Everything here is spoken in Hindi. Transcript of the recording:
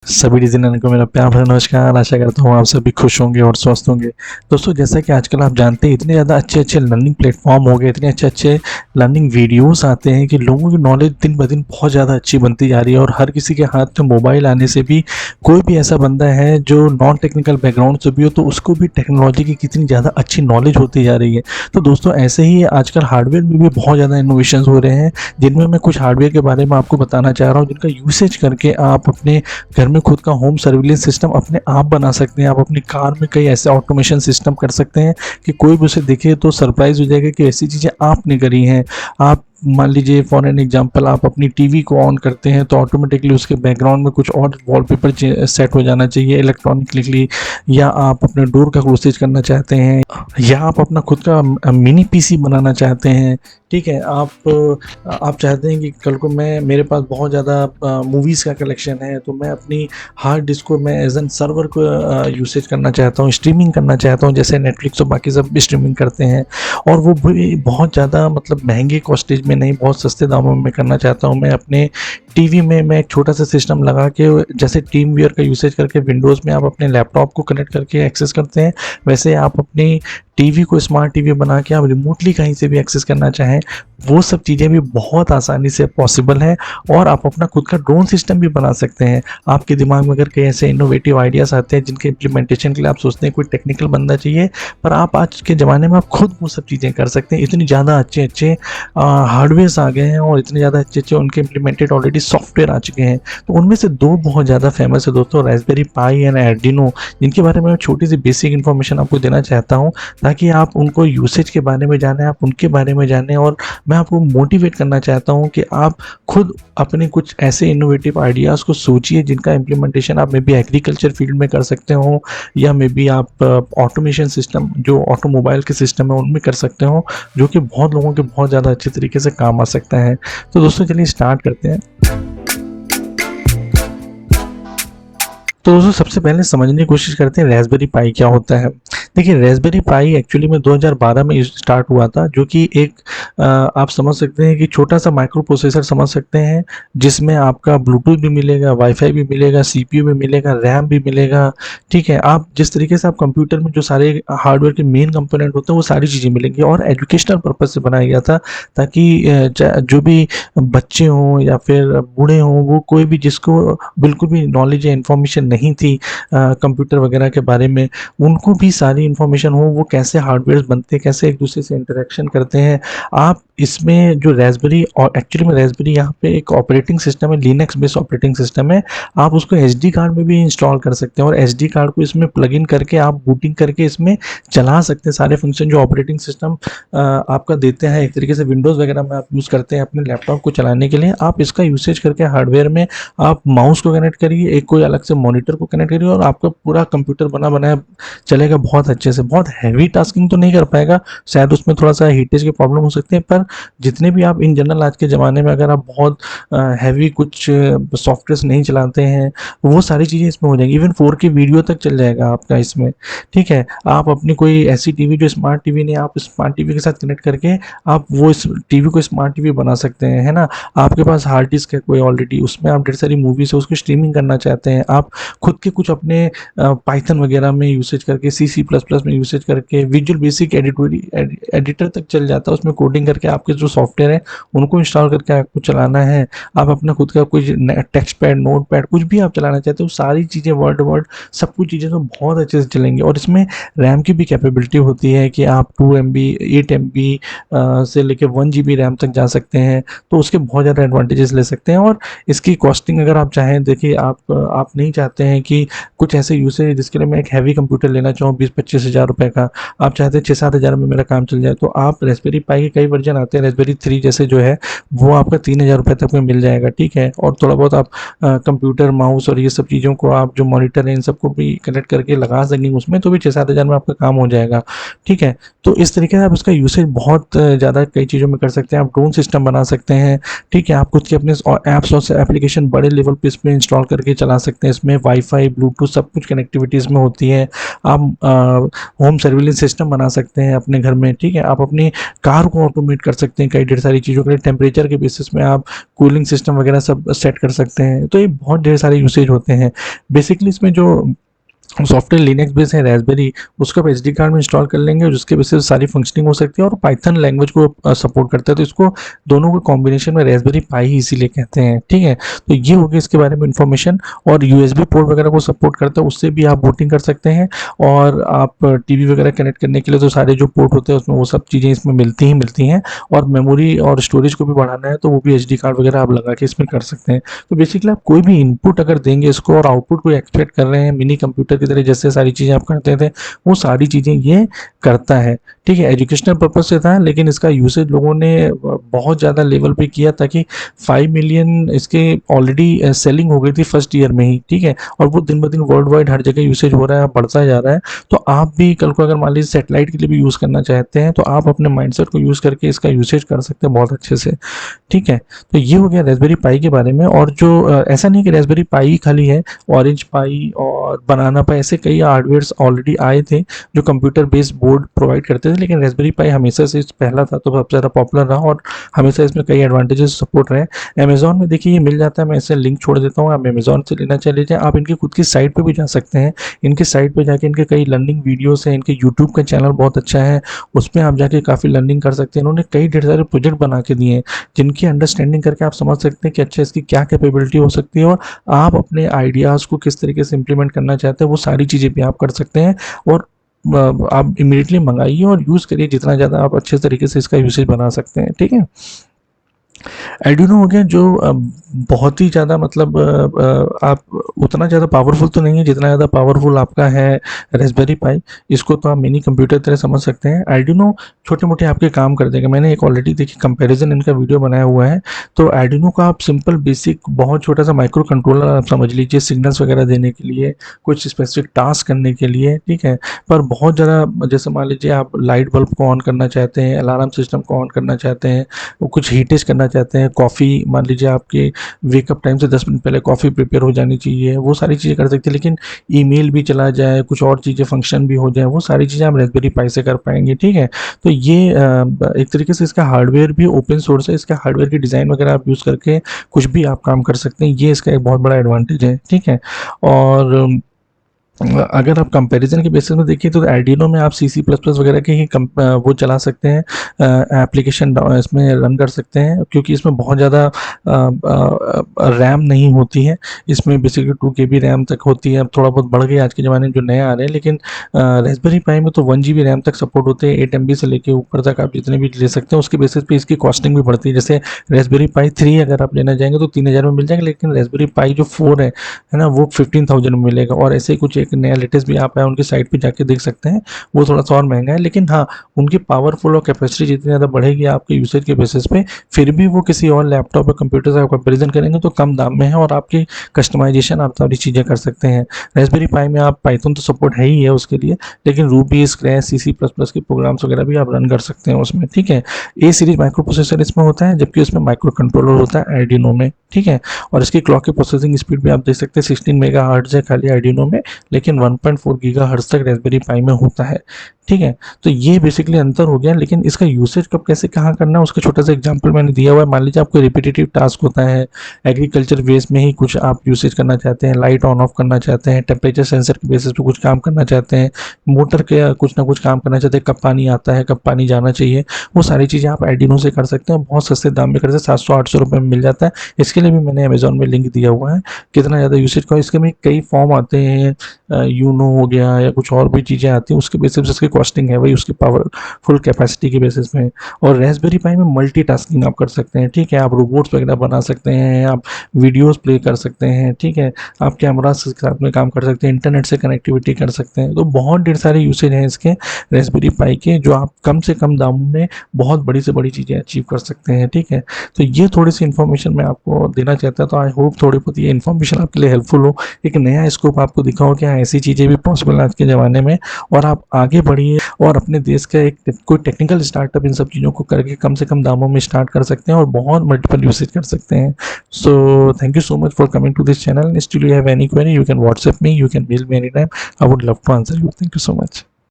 सभी डिज़ाइनर को मेरा प्यार भरा नमस्कार। आशा करता हूँ आप सभी खुश होंगे और स्वस्थ होंगे। दोस्तों, जैसा कि आजकल आप जानते हैं इतने ज़्यादा अच्छे-अच्छे लर्निंग प्लेटफ़ॉर्म हो गए, इतने अच्छे-अच्छे लर्निंग वीडियोज़ आते हैं कि लोगों की नॉलेज दिन-ब-दिन बहुत ज़्यादा अच्छी बनती जा रही है। और हर किसी के हाथ में मोबाइल आने से भी कोई भी ऐसा बंदा है जो नॉन टेक्निकल बैकग्राउंड से भी हो, तो उसको भी टेक्नोलॉजी की कितनी ज़्यादा अच्छी नॉलेज होती जा रही है। तो दोस्तों, ऐसे ही आजकल हार्डवेयर में भी बहुत ज़्यादा इनोवेशंस हो रहे हैं, जिनमें मैं कुछ हार्डवेयर के बारे में आपको बताना चाह रहा हूँ, जिनका यूसेज करके आप अपने घर में खुद का होम सर्विलेंस सिस्टम अपने आप बना सकते हैं। आप अपनी कार में कई ऐसे ऑटोमेशन सिस्टम कर सकते हैं कि कोई भी उसे देखे तो सरप्राइज़ हो जाएगा कि ऐसी चीज़ें आपने करी हैं। आप मान लीजिए फॉर एन एग्जांपल, आप अपनी टीवी को ऑन करते हैं तो ऑटोमेटिकली उसके बैकग्राउंड में कुछ और वॉलपेपर सेट हो जाना चाहिए इलेक्ट्रॉनिकली। या आप अपने डोर का यूसेज करना चाहते हैं, या आप अपना खुद का मिनी पीसी बनाना चाहते हैं। ठीक है, आप चाहते हैं कि कल को मेरे पास बहुत ज़्यादा मूवीज़ का कलेक्शन है, तो मैं अपनी हार्ड डिस्क को मैं एज एन सर्वर को यूसेज करना चाहता हूँ, स्ट्रीमिंग करना चाहता हूँ, जैसे नेटफ्लिक्स और बाकी सब भी स्ट्रीमिंग करते हैं। और वो भी बहुत ज़्यादा मतलब महंगे कॉस्टेज में नहीं, बहुत सस्ते दामों में करना चाहता हूँ। मैं अपने टीवी में मैं एक छोटा सा सिस्टम लगा के, जैसे टीम वियर का यूसेज करके विंडोज़ में आप अपने लैपटॉप को कनेक्ट करके एक्सेस करते हैं, वैसे आप अपनी टीवी को स्मार्ट टीवी बना के आप रिमोटली कहीं से भी एक्सेस करना चाहें, वो सब चीज़ें भी बहुत आसानी से पॉसिबल है। और आप अपना खुद का ड्रोन सिस्टम भी बना सकते हैं। आपके दिमाग में अगर कई ऐसे इनोवेटिव आइडियाज़ आते हैं जिनके इम्प्लीमेंटेशन के लिए आप सोचते हैं कोई टेक्निकल बंदा चाहिए, पर आप आज के ज़माने में आप खुद वो सब चीज़ें कर सकते हैं। इतनी ज़्यादा अच्छे-अच्छे हार्डवेयर्स आ गए हैं और इतने ज़्यादा अच्छे-अच्छे उनके इम्प्लीमेंटेड ऑलरेडी सॉफ्टवेयर आ चुके हैं। तो उनमें से 2 बहुत ज़्यादा फेमस है दोस्तों, रास्पबेरी पाई एंड आर्डिनो, जिनके बारे में मैं छोटी सी बेसिक इन्फॉर्मेशन आपको देना चाहता हूँ, ताकि आप उनको यूसेज के बारे में जानें, आप उनके बारे में जानें। और मैं आपको मोटिवेट करना चाहता हूँ कि आप खुद अपने कुछ ऐसे इनोवेटिव आइडियाज़ को सोचिए जिनका इम्प्लीमेंटेशन आप मे बी एग्रीकल्चर फील्ड में कर सकते हो, या मे बी आप ऑटोमेशन सिस्टम जो ऑटोमोबाइल के सिस्टम है उनमें कर सकते हो, जो कि बहुत लोगों के बहुत ज़्यादा अच्छे तरीके से काम आ सकता है। तो दोस्तों, चलिए स्टार्ट करते हैं। तो दोस्तों, सबसे पहले समझने की कोशिश करते हैं रास्पबेरी पाई क्या होता है। देखिए, रास्पबेरी पाई एक्चुअली में 2012 में स्टार्ट हुआ था, जो कि एक आप समझ सकते हैं कि छोटा-सा माइक्रो प्रोसेसर समझ सकते हैं, जिसमें आपका ब्लूटूथ भी मिलेगा, वाईफ़ाई भी मिलेगा, सीपीयू भी मिलेगा, रैम भी मिलेगा। ठीक है? आप जिस तरीके से आप कंप्यूटर में जो सारे हार्डवेयर के मेन कंपोनेंट होते हैं, वो सारी चीज़ें मिलेंगी। और एजुकेशनल पर्पज़ से बनाया गया था, ताकि जो भी बच्चे हों या फिर बूढ़े हों, वो कोई भी जिसको बिल्कुल भी नॉलेज या इन्फॉर्मेशन नहीं थी कंप्यूटर वगैरह के बारे में, उनको भी सारी इन्फॉर्मेशन हो, वो कैसे हार्डवेयर्स बनते हैं, कैसे एक दूसरे से इंटरेक्शन करते हैं। आप इसमें जो रास्पबेरी, और एक्चुअली में रास्पबेरी यहाँ पे एक ऑपरेटिंग सिस्टम है, लिनक्स बेस्ड ऑपरेटिंग सिस्टम है। आप उसको एसडी कार्ड में भी इंस्टॉल कर सकते हैं, और एसडी कार्ड को इसमें प्लग इन करके आप बूटिंग करके इसमें चला सकते हैं सारे फंक्शन जो ऑपरेटिंग सिस्टम आपका देते हैं। एक तरीके से विंडोज़ वगैरह में आप यूज़ करते हैं अपने लैपटॉप को चलाने के लिए। आप इसका यूसेज करके हार्डवेयर में आप माउस को कनेक्ट करिए, एक कोई अलग से मॉनिटर को कनेक्ट करिए, और आपका पूरा कंप्यूटर बना बनाया चलेगा बहुत अच्छे से। बहुत हैवी टास्किंग तो नहीं कर पाएगा, शायद उसमें थोड़ा-सा हीटेज की प्रॉब्लम हो सकती है, पर जितने भी आप इन जनरल आज के ज़माने में अगर आप बहुत हैवी कुछ सॉफ्टवेयर्स नहीं चलाते हैं, वो सारी चीज़ें इसमें हो जाएँगी। इवन 4K वीडियो तक चल जाएगा आपका इसमें। ठीक है? आप अपनी कोई ऐसी टीवी जो स्मार्ट टीवी नहीं है, आप स्मार्ट टीवी के साथ कनेक्ट करके आप वो इस टीवी को स्मार्ट टीवी बना सकते हैं, है ना? आपके पास हार्ड डिस्क है कोई ऑलरेडी, उसमें आप ढेर सारी मूवीज़ है उसको स्ट्रीमिंग करना चाहते हैं, आप खुद के कुछ अपने पाइथन वगैरह में यूसेज करके, C++ में यूसेज करके, विजुअल बेसिक एडिटर तक चल जाता है, उसमें कोडिंग करके आपके जो सॉफ्टवेयर हैं उनको इंस्टॉल करके आपको चलाना है। आप अपना खुद का कुछ टेक्स्ट पैड, नोट पैड कुछ भी आप चलाना चाहते हो, सारी चीज़ें वर्ड वर्ड सब कुछ चीज़ें तो बहुत अच्छे से चलेंगी। और इसमें रैम की भी कैपेबिलिटी होती है कि आप 2 MB 8 MB से लेके 1 GB रैम तक जा सकते हैं, तो उसके बहुत ज़्यादा एडवांटेजेस ले सकते हैं। और इसकी कॉस्टिंग अगर आप चाहें, देखिए आप नहीं चाहते हैं कि कुछ ऐसे यूसेज जिसके लिए मैं एक हैवी कंप्यूटर लेना चाहूँ 20-25 हज़ार रुपए का, आप चाहते हैं 6-7 हज़ार में मेरा काम चल जाए, तो आप रास्पबेरी पाई के कई वर्जन आते हैं, रास्पबेरी 3 जैसे जो है वो आपका 3,000 रुपये तक में मिल जाएगा। ठीक है? और थोड़ा बहुत आप कंप्यूटर, माउस और ये सब चीज़ों को, आप जो मॉनिटर है इन सबको भी कनेक्ट करके लगा सकेंगे उसमें, तो भी 6-7 हज़ार में आपका काम हो जाएगा। ठीक है? तो इस तरीके से आप इसका यूसेज बहुत ज़्यादा कई चीज़ों में कर सकते हैं। आप ड्रोन सिस्टम बना सकते हैं। ठीक है? आप खुद के अपने ऐप्स और एप्लीकेशन बड़े लेवल पे इसमें इंस्टॉल करके चला सकते हैं। इसमें वाईफ़ाई, ब्लूटूथ सब कुछ कनेक्टिविटी इसमें होती है। आप होम सर्विलेंस सिस्टम बना सकते हैं अपने घर में। ठीक है? आप अपनी कार को ऑटोमेट कर सकते हैं कई ढेर सारी चीज़ों के लिए। टेम्परेचर के बेसिस में आप कूलिंग सिस्टम वगैरह सब सेट कर सकते हैं। तो ये बहुत ढेर सारे यूसेज होते हैं। बेसिकली इसमें जो सॉफ्टवेयर लिनक्स बेस है रास्पबेरी, उसको आप एसडी कार्ड में इंस्टॉल कर लेंगे और उसके बेसिस सारी फंक्शनिंग हो सकती है और पाइथन लैंग्वेज को सपोर्ट करता है। तो इसको दोनों के कॉम्बिनेशन में रास्पबेरी पाई ही इसीलिए कहते हैं, ठीक है। तो ये हो गया इसके बारे में इन्फॉर्मेशन। और यूएसबी पोर्ट वगैरह को सपोर्ट करता है, उससे भी आप बूटिंग कर सकते हैं। और आप टीवी वगैरह कनेक्ट करने के लिए तो सारे जो पोर्ट होते हैं उसमें वो सब चीज़ें इसमें मिलती हैं। और मेमोरी और स्टोरेज को भी बढ़ाना है तो वो भी एसडी कार्ड वगैरह आप लगा के इसमें कर सकते हैं। तो बेसिकली आप कोई भी इनपुट अगर देंगे इसको और आउटपुट को एक्सपेक्ट कर रहे हैं मिनी कंप्यूटर की तरह जैसे सारी चीज़ें आप करते थे, वो सारी चीज़ें ये करता है, ठीक है। एजुकेशनल पर्पज से था, लेकिन इसका यूसेज लोगों ने बहुत ज़्यादा लेवल पे किया ताकि 5 मिलियन इसके ऑलरेडी सेलिंग हो गई थी फर्स्ट ईयर में ही, ठीक है। और वो दिन ब दिन वर्ल्ड वाइड हर जगह यूसेज हो रहा है, बढ़ता जा रहा है। तो आप भी कल को अगर मान लीजिए सैटेलाइट के लिए भी यूज़ करना चाहते हैं तो आप अपने माइंडसेट को यूज़ करके इसका यूसेज कर सकते हैं बहुत अच्छे से, ठीक है। तो ये हो गया रास्पबेरी पाई के बारे में। और जो ऐसा नहीं कि रास्पबेरी पाई खाली है, ऑरेंज पाई और बनाना पाई ऐसे कई हार्डवेयर्स ऑलरेडी आए थे जो कंप्यूटर बेस्ड बोर्ड प्रोवाइड करते थे, लेकिन रास्पबेरी पाई हमेशा से पहला था तो सबसे ज़्यादा पॉपुलर रहा और हमेशा इसमें कई एडवांटेजेस सपोर्ट रहे। अमेजोन में देखिए ये मिल जाता है, मैं इसे लिंक छोड़ देता हूँ, आप अमेजोन से लेना चले जाए। आप इनकी खुद की साइट पर भी जा सकते हैं, इनकी साइट पर जाके इनके कई लर्निंग वीडियोज़ हैं, इनके यूट्यूब का चैनल बहुत अच्छा है, उसमें आप जाके काफ़ी लर्निंग कर सकते हैं। इन्होंने कई ढेर सारे प्रोजेक्ट बना के दिए हैं जिनकी अंडरस्टैंडिंग करके आप समझ सकते हैं कि अच्छा इसकी क्या कैपेबिलिटी हो सकती है और आप अपने आइडियाज़ को किस तरीके से इम्प्लीमेंट करना चाहते हैं वो सारी चीज़ें भी आप कर सकते हैं। और आप इमीडिएटली मंगाइए और यूज़ करिए, जितना ज़्यादा आप अच्छे तरीके से इसका यूसेज बना सकते हैं, ठीक है। आर्डुइनो हो गया जो बहुत ही ज़्यादा मतलब आप उतना ज़्यादा पावरफुल तो नहीं है जितना ज़्यादा पावरफुल आपका है रास्पबेरी पाई। इसको तो आप मिनी कंप्यूटर तरह समझ सकते हैं। आर्डुइनो छोटे मोटे आपके काम कर देगा। मैंने एक ऑलरेडी देखिए कंपैरिजन इनका वीडियो बनाया हुआ है। तो आर्डुइनो का आप सिंपल बेसिक बहुत छोटा सा माइक्रो कंट्रोलर आप समझ लीजिए, सिग्नल्स वगैरह देने के लिए, कुछ स्पेसिफिक टास्क करने के लिए, ठीक है। पर बहुत ज़्यादा जैसे मान लीजिए आप लाइट बल्ब को ऑन करना चाहते हैं, अलार्म सिस्टम को ऑन करना चाहते हैं, कुछ हीटेज करना चाहते हैं, कॉफ़ी मान लीजिए आपके वेकअप टाइम से 10 मिनट पहले कॉफ़ी प्रिपेयर हो जानी चाहिए, वो सारी चीज़ें कर सकते हैं। लेकिन ईमेल भी चला जाए, कुछ और चीज़ें फंक्शन भी हो जाए, वो सारी चीज़ें आप रास्पबेरी पाई से कर पाएंगे, ठीक है। तो ये एक तरीके से इसका हार्डवेयर भी ओपन सोर्स है, इसका हार्डवेयर की डिज़ाइन वगैरह आप यूज़ करके कुछ भी आप काम कर सकते हैं, ये इसका एक बहुत बड़ा एडवांटेज है, ठीक है। और अगर आप कंपैरिजन के बेसिस में देखिए तो आर्डिनो में आप सी प्लस प्लस वगैरह के ही वो चला सकते हैं, एप्लीकेशन इसमें रन कर सकते हैं, क्योंकि इसमें बहुत ज़्यादा रैम नहीं होती है। इसमें बेसिकली 2 KB रैम तक होती है। अब थोड़ा बहुत बढ़ गया आज के ज़माने में जो नए आ रहे हैं, लेकिन रास्पबेरी पाई में तो 1 GB रैम तक सपोर्ट होते हैं। 8 MB से लेके ऊपर तक आप जितने भी ले सकते हैं, उसके बेसिस पे इसकी कॉस्टिंग भी बढ़ती है। जैसे रास्पबेरी पाई 3 अगर आप लेना चाहेंगे तो 3000 में मिल जाएंगे, लेकिन रास्पबेरी पाई जो 4 है ना, वो 15,000 में मिलेगा। और ऐसे ही कुछ एक नया लेटेस्ट भी आप है उनकी साइट पे जाके देख सकते हैं, वो थोड़ा सा और महंगा है। लेकिन हाँ, उनकी पावरफुल और कैपेसिटी जितनी ज़्यादा बढ़ेगी आपके यूसेज के बेसिस पे, फिर भी वो किसी और लैपटॉप या कंप्यूटर से आप कंपेरिजन करेंगे तो कम दाम में है और आपकी कस्टमाइजेशन आप सारी चीज़ें कर सकते हैं। रास्पबेरी पाई में आप पाइथन तो सपोर्ट है ही है उसके लिए, लेकिन Ruby, Scratch, C plus plus के प्रोग्राम्स वगैरह भी आप रन कर सकते हैं उसमें, ठीक है। ए सीरीज माइक्रो प्रोसेसर इसमें होता है, जबकि उसमें माइक्रो कंट्रोलर होता है आर्डिनो में, ठीक है। और इसकी क्लॉक की प्रोसेसिंग स्पीड भी आप देख सकते हैं 16 मेगाहर्ट्ज़ है खाली आर्डिनो में, लेकिन 1.4 गीगाहर्ट्ज़ तक रास्पबेरी पाई में होता है, ठीक है। तो ये बेसिकली अंतर हो गया। लेकिन इसका यूसेज कब कैसे कहाँ करना है उसका छोटा सा एग्जांपल मैंने दिया हुआ है। मान लीजिए आपको रिपीटेटिव टास्क होता है, एग्रीकल्चर बेस में ही कुछ आप यूसेज करना चाहते हैं, लाइट ऑन ऑफ करना चाहते हैं, टेम्परेचर सेंसर के बेसिस पे कुछ काम करना चाहते हैं, मोटर के कुछ ना कुछ काम करना चाहते हैं, कब पानी आता है, कब पानी जाना चाहिए, वो सारी चीज़ें आप आर्डिनो से कर सकते हैं। बहुत सस्ते दाम में कर सकते हैं, 700-800 रुपये में मिल जाता है। इसके लिए भी मैंने अमेजोन में लिंक दिया हुआ है, कितना ज़्यादा यूसेज का। इसके में कई फॉर्म आते हैं, यूनो हो गया या कुछ और भी चीज़ें आती हैं, उसके बेसिस पे इसकी कॉस्टिंग है वही उसकी पावरफुल कैपेसिटी के बेसिस में। और रास्पबेरी पाई में मल्टीटास्किंग आप कर सकते हैं, ठीक है। आप रोबोट्स वगैरह बना सकते हैं, आप वीडियोस प्ले कर सकते हैं, ठीक है। आप कैमरा के साथ में काम कर सकते हैं, इंटरनेट से कनेक्टिविटी कर सकते हैं। तो बहुत ढेर सारे यूसेज हैं इसके रास्पबेरी पाई के, जो आप कम से कम दामों में बहुत बड़ी से बड़ी चीज़ें अचीव कर सकते हैं, ठीक है। तो ये थोड़ी सी इन्फॉर्मेशन मैं आपको देना चाहता था। आई होप थोड़ी बहुत ये इन्फॉर्मेशन आपके लिए हेल्पफुल हो, एक नया स्कोप आपको दिखा हो कि हाँ ऐसी चीज़ें भी पॉसिबल है आज के ज़माने में। और आप आगे बढ़िए और अपने देश का एक कोई टेक्निकल स्टार्टअप इन सब चीज़ों को करके कम से कम दामों में स्टार्ट कर सकते हैं और बहुत मल्टीपल यूसेज कर सकते हैं। So thank you so much for coming to this channel. Still you have any query, you can WhatsApp me, you can mail me any time. I would love to answer you. Thank you so much.